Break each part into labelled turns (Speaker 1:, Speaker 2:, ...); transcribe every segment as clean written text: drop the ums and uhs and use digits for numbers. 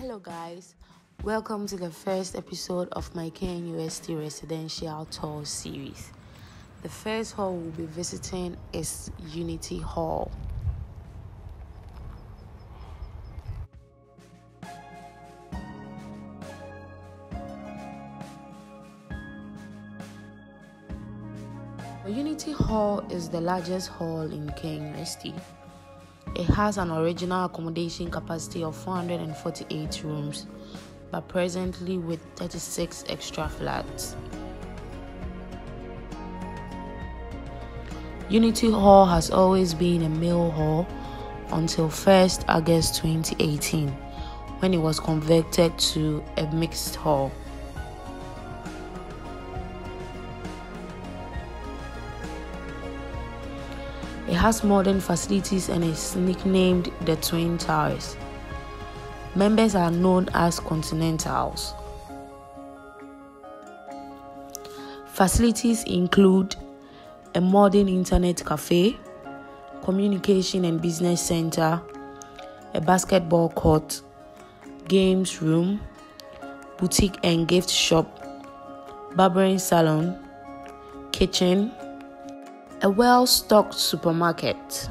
Speaker 1: Hello guys, welcome to the first episode of my KNUST residential tour series. The first hall we'll be visiting is Unity Hall. Unity Hall is the largest hall in KNUST. It has an original accommodation capacity of 448 rooms, but presently with 36 extra flats. Unity Hall has always been a male hall until 1st August 2018, when it was converted to a mixed hall. It has modern facilities and is nicknamed the Twin Towers. Members are known as Continentals. Facilities include a modern internet cafe, communication and business center, a basketball court, games room, boutique and gift shop, barbering salon, kitchen, a well-stocked supermarket.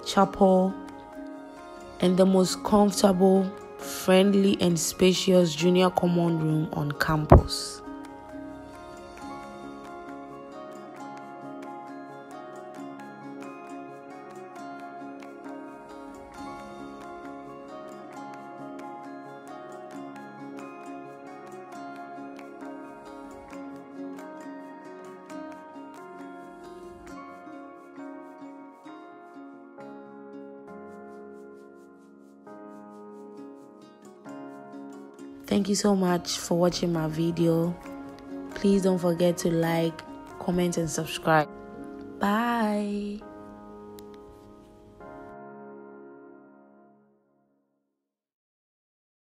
Speaker 1: Chapel, and the most comfortable, friendly and spacious junior common room on campus. Thank you so much for watching my video. Please don't forget to like, comment and subscribe. Bye.